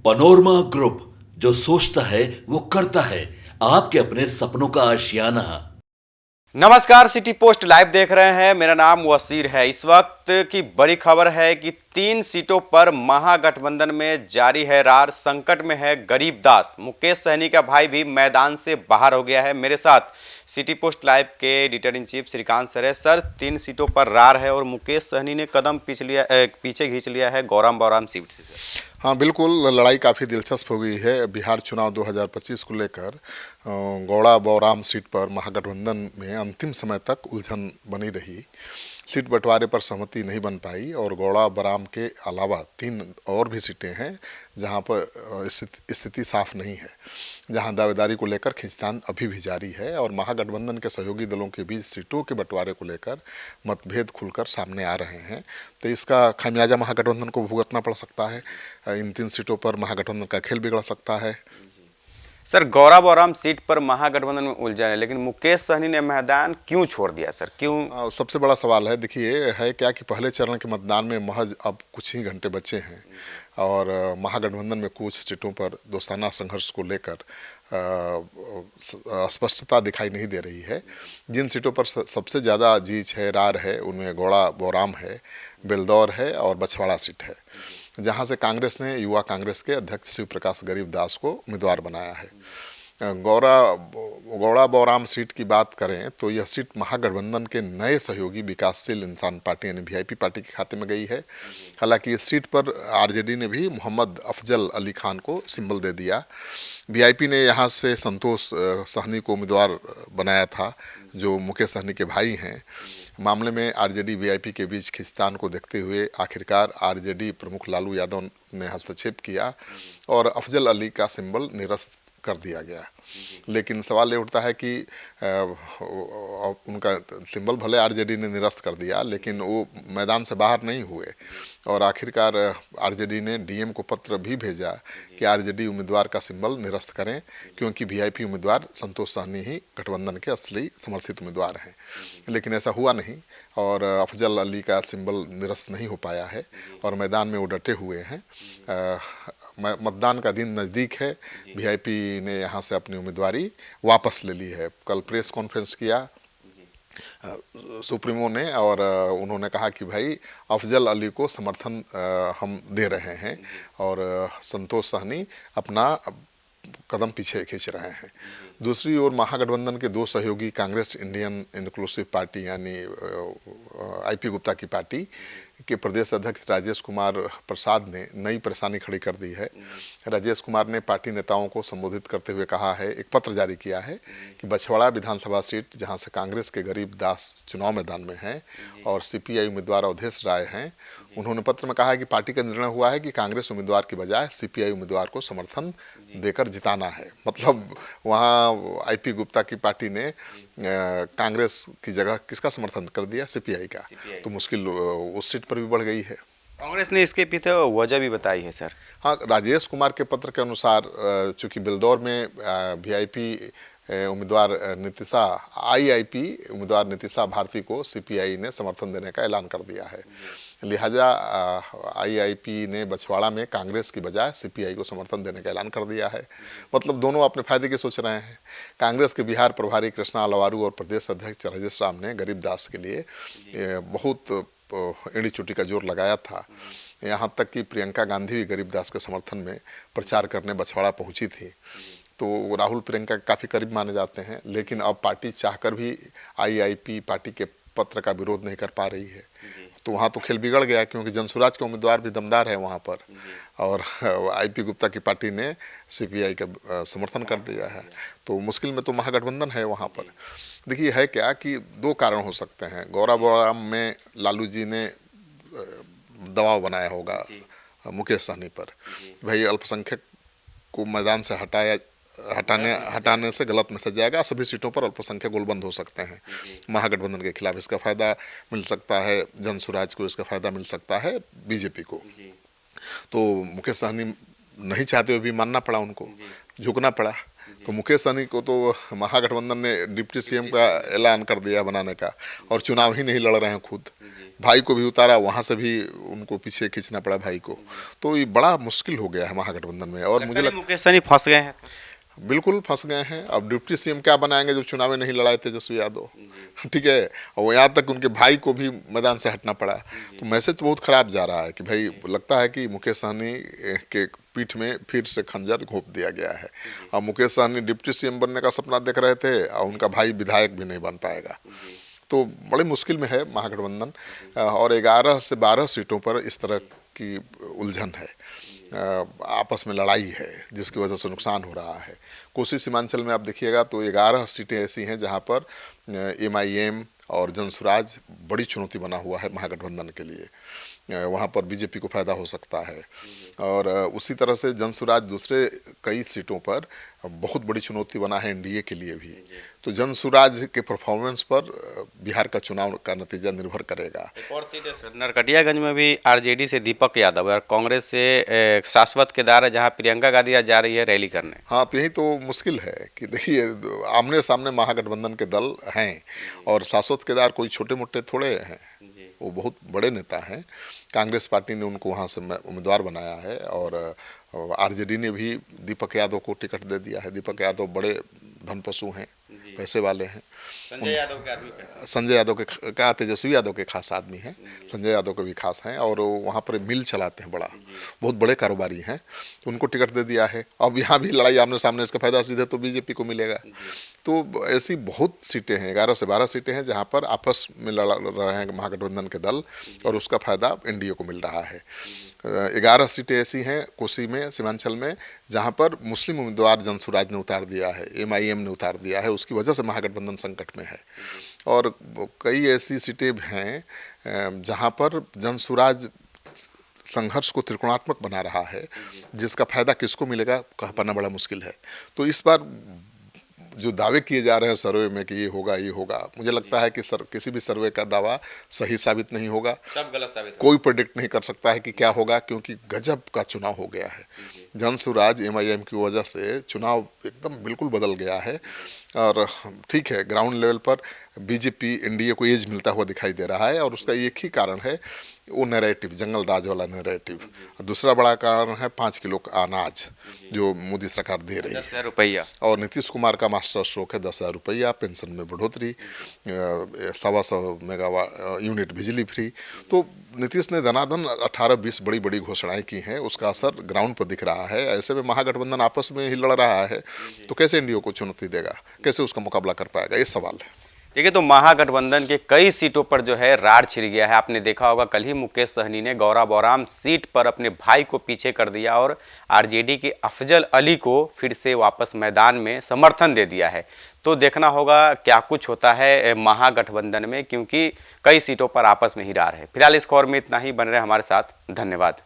Panorama group, जो सोचता है वो करता है। आपके अपने सपनों का आशियाना। नमस्कार, सिटी पोस्ट लाइव देख रहे हैं। मेरा नाम वसीर है। इस वक्त की बड़ी खबर है कि 3 सीटों पर महागठबंधन में जारी है रार। संकट में है गरीबदास। मुकेश सहनी का भाई भी मैदान से बाहर हो गया है। मेरे साथ सिटी पोस्ट लाइव के editor in chief Shrikant sir है। सर, 3 सीटों पर रार है और मुकेश सहनी ने कदम पीछे खींच लिया है गौराम बौराम सीट से। हाँ बिल्कुल, लड़ाई काफ़ी दिलचस्प हो गई है। बिहार चुनाव 2025 को लेकर गौड़ा बौराम सीट पर महागठबंधन में अंतिम समय तक उलझन बनी रही। सीट बंटवारे पर सहमति नहीं बन पाई और गौड़ा बौराम के अलावा 3 और भी सीटें हैं जहां पर स्थिति साफ नहीं है, जहां दावेदारी को लेकर खींचतान अभी भी जारी है और महागठबंधन के सहयोगी दलों के बीच सीटों के बंटवारे को लेकर मतभेद खुलकर सामने आ रहे हैं। तो इसका खामियाजा महागठबंधन को भुगतना पड़ सकता है। इन 3 सीटों पर महागठबंधन का खेल बिगड़ सकता है। सर, गौरा बौराम सीट पर महागठबंधन में उलझन है, लेकिन मुकेश सहनी ने मैदान क्यों छोड़ दिया सर? क्यों? सबसे बड़ा सवाल है, देखिए है क्या कि पहले चरण के मतदान में महज अब कुछ ही घंटे बचे हैं और महागठबंधन में कुछ सीटों पर दोस्ताना संघर्ष को लेकर स्पष्टता दिखाई नहीं दे रही है। जिन सीटों पर सबसे ज़्यादा जीत है, रार है, उनमें गौड़ा बौराम है, बेलदौर है और बछवाड़ा सीट है, जहां से कांग्रेस ने युवा कांग्रेस के अध्यक्ष शिव प्रकाश गरीबदास को उम्मीदवार बनाया है। गौड़ा बौराम सीट की बात करें तो यह सीट महागठबंधन के नए सहयोगी विकासशील इंसान पार्टी यानी वीआईपी पार्टी के खाते में गई है। हालांकि इस सीट पर आरजेडी ने भी मोहम्मद अफजल अली खान को सिंबल दे दिया। वीआईपी ने यहां से संतोष सहनी को उम्मीदवार बनाया था, जो मुकेश सहनी के भाई हैं। मामले में आरजेडी वीआईपी के बीच खिंचतान को देखते हुए आखिरकार आरजेडी प्रमुख लालू यादव ने हस्तक्षेप किया और अफजल अली का सिंबल निरस्त कर दिया गया। लेकिन सवाल ये उठता है कि उनका सिंबल भले आरजेडी ने निरस्त कर दिया, लेकिन वो मैदान से बाहर नहीं हुए और आखिरकार आरजेडी ने डीएम को पत्र भी भेजा कि आरजेडी उम्मीदवार का सिंबल निरस्त करें, क्योंकि वीआईपी उम्मीदवार संतोष सहनी ही गठबंधन के असली समर्थित उम्मीदवार हैं। लेकिन ऐसा हुआ नहीं और अफजल अली का सिंबल निरस्त नहीं हो पाया है और मैदान में वो डटे हुए हैं। मतदान का दिन नज़दीक है। वीआईपी ने यहाँ से अपनी उम्मीदवारी वापस ले ली है। कल प्रेस कॉन्फ्रेंस किया सुप्रीमो ने और उन्होंने कहा कि भाई अफजल अली को समर्थन हम दे रहे हैं और संतोष सहनी अपना कदम पीछे खींच रहे हैं। दूसरी ओर महागठबंधन के 2 सहयोगी कांग्रेस इंडियन इंक्लूसिव पार्टी यानी आईपी गुप्ता की पार्टी के प्रदेश अध्यक्ष राजेश कुमार प्रसाद ने नई परेशानी खड़ी कर दी है। राजेश कुमार ने पार्टी नेताओं को संबोधित करते हुए कहा है, एक पत्र जारी किया है कि बछवाड़ा विधानसभा सीट जहां से कांग्रेस के गरीबदास चुनाव मैदान में हैं और सीपीआई उम्मीदवार अवधेश राय हैं, उन्होंने पत्र में कहा है कि पार्टी का निर्णय हुआ है कि कांग्रेस उम्मीदवार की बजाय सीपीआई उम्मीदवार को समर्थन देकर जिताना है। मतलब वहाँ आईपी गुप्ता की पार्टी ने कांग्रेस की जगह किसका समर्थन कर दिया? सीपीआई का। तो मुश्किल उस सीट पर भी बढ़ गई है। कांग्रेस ने इसके पीछे वजह भी बताई है सर। हाँ, राजेश कुमार के पत्र के अनुसार चूंकि बिलदौर में वीआईपी उम्मीदवार नीतिशा आईआईपी उम्मीदवार नीतिशा भारती को सीपीआई ने समर्थन देने का ऐलान कर दिया है, लिहाजा आईआईपी ने बछवाड़ा में कांग्रेस की बजाय सीपीआई को समर्थन देने का ऐलान कर दिया है। मतलब दोनों अपने फायदे की सोच रहे हैं। कांग्रेस के बिहार प्रभारी कृष्णा अलवारू और प्रदेश अध्यक्ष राजेश राम ने गरीबदास के लिए बहुत एड़ी चोटी का जोर लगाया था। यहाँ तक कि प्रियंका गांधी भी गरीबदास के समर्थन में प्रचार करने बछवाड़ा पहुंची थी। तो राहुल प्रियंका काफ़ी करीब माने जाते हैं, लेकिन अब पार्टी चाहकर भी आईआईपी पार्टी के पत्र का विरोध नहीं कर पा रही है। तो वहाँ तो खेल बिगड़ गया, क्योंकि जनसुराज के उम्मीदवार भी दमदार है वहाँ पर और आईपी गुप्ता की पार्टी ने सीपीआई का समर्थन कर दिया है। तो मुश्किल में तो महागठबंधन है वहाँ पर। देखिए है क्या कि 2 कारण हो सकते हैं। गौरा बौराम में लालू जी ने दबाव बनाया होगा मुकेश सहनी पर, भाई अल्पसंख्यक को मैदान से हटाने से गलत मैसेज जाएगा, सभी सीटों पर अल्पसंख्यक गोलबंद हो सकते हैं। महागठबंधन के खिलाफ इसका फायदा मिल सकता है, जनसुराज को इसका फायदा मिल सकता है, बीजेपी को। तो मुकेश सहनी नहीं चाहते हुए भी मानना पड़ा, उनको झुकना पड़ा। तो मुकेश सहनी को तो महागठबंधन ने डिप्टी सीएम का ऐलान कर दिया बनाने का, और चुनाव ही नहीं लड़ रहे हैं खुद। भाई को भी उतारा, वहाँ से भी उनको पीछे खींचना पड़ा भाई को। तो ये बड़ा मुश्किल हो गया है महागठबंधन में। और मुझे मुकेश सहनी फंस गए हैं सर। बिल्कुल फंस गए हैं। अब डिप्टी सीएम क्या बनाएंगे जब चुनाव में नहीं लड़ाए तेजस्वी यादव, ठीक है। और यहाँ तक उनके भाई को भी मैदान से हटना पड़ा। तो मैसेज तो बहुत खराब जा रहा है कि भाई लगता है कि मुकेश सहनी के पीठ में फिर से खंजर घोंप दिया गया है। और मुकेश सहनी डिप्टी सीएम बनने का सपना देख रहे थे, और उनका भाई विधायक भी नहीं बन पाएगा। तो बड़ी मुश्किल में है महागठबंधन। और 11 से 12 सीटों पर इस तरह की उलझन है, आपस में लड़ाई है, जिसकी वजह से नुकसान हो रहा है। कोसी सीमांचल में आप देखिएगा तो 11 सीटें ऐसी हैं जहां पर MIM और जनसुराज बड़ी चुनौती बना हुआ है महागठबंधन के लिए। वहाँ पर बीजेपी को फायदा हो सकता है। और उसी तरह से जनसुराज दूसरे कई सीटों पर बहुत बड़ी चुनौती बना है NDA के लिए भी। तो जनसुराज के परफॉर्मेंस पर बिहार का चुनाव का नतीजा निर्भर करेगा। एक और सीट है सर, नरकटियागंज में भी RJD से दीपक यादव है और कांग्रेस से शाश्वत केदार है, जहाँ प्रियंका गांधी आज जा रही है रैली करने। हाँ, तो यही तो मुश्किल है कि देखिए आमने सामने महागठबंधन के दल हैं, और शाश्वत केदार कोई छोटे मोटे थोड़े हैं, वो बहुत बड़े नेता हैं। कांग्रेस पार्टी ने उनको वहाँ से उम्मीदवार बनाया है, और RJD ने भी दीपक यादव को टिकट दे दिया है। दीपक यादव बड़े धनपशु हैं, पैसे वाले हैं। संजय यादव के आदमी हैं। संजय यादव के का तेजस्वी यादव के खास आदमी हैं, संजय यादव के भी खास हैं, और वहाँ पर मिल चलाते हैं, बड़ा बहुत बड़े कारोबारी हैं। उनको टिकट दे दिया है। अब यहाँ भी लड़ाई आमने सामने, इसका फायदा सीधे तो बीजेपी को मिलेगा। तो ऐसी बहुत सीटें हैं, 11 से 12 सीटें हैं जहाँ पर आपस में लड़ रहे हैं महागठबंधन के दल, और उसका फायदा NDA को मिल रहा है। 11 सीटें ऐसी हैं कोसी में, सीमांचल में, जहाँ पर मुस्लिम उम्मीदवार जनसुराज ने उतार दिया है, MIM ने उतार दिया है। उसकी वजह से महागठबंधन संकट में है। और कई ऐसी सीटें हैं जहाँ पर जनसुराज संघर्ष को त्रिकोणात्मक बना रहा है, जिसका फायदा किसको मिलेगा कह पाना बड़ा मुश्किल है। तो इस बार जो दावे किए जा रहे हैं सर्वे में कि ये होगा ये होगा, मुझे लगता है कि किसी भी सर्वे का दावा सही साबित नहीं होगा, सब गलत साबित। कोई प्रेडिक्ट नहीं कर सकता है कि क्या होगा, क्योंकि गजब का चुनाव हो गया है। जनसुराज MIM की वजह से चुनाव एकदम बिल्कुल बदल गया है। और ठीक है, ग्राउंड लेवल पर बीजेपी NDA को एज मिलता हुआ दिखाई दे रहा है, और उसका एक ही कारण है वो नैरेटिव, जंगल राज वाला नैरेटिव। दूसरा बड़ा कारण है 5 किलो का अनाज जो मोदी सरकार दे रही है, 10,000 रुपया। और नीतीश कुमार का मास्टर स्ट्रोक है 10,000 रुपया, पेंशन में बढ़ोतरी, 125 मेगावाट यूनिट बिजली फ्री। तो नीतीश ने धनाधन 18-20 बड़ी बड़ी घोषणाएं की हैं, उसका असर ग्राउंड पर दिख रहा है। ऐसे में महागठबंधन आपस में ही लड़ रहा है, तो कैसे NDA को चुनौती देगा, कैसे उसका मुकाबला कर पाएगा, ये सवाल है। देखिए, तो महागठबंधन के कई सीटों पर जो है रार छिड़ गया है। आपने देखा होगा कल ही मुकेश सहनी ने गौरा बौराम सीट पर अपने भाई को पीछे कर दिया और RJD के अफजल अली को फिर से वापस मैदान में समर्थन दे दिया है। तो देखना होगा क्या कुछ होता है महागठबंधन में, क्योंकि कई सीटों पर आपस में ही रार है। फिलहाल इस खबर में इतना ही। बन रहे हमारे साथ, धन्यवाद।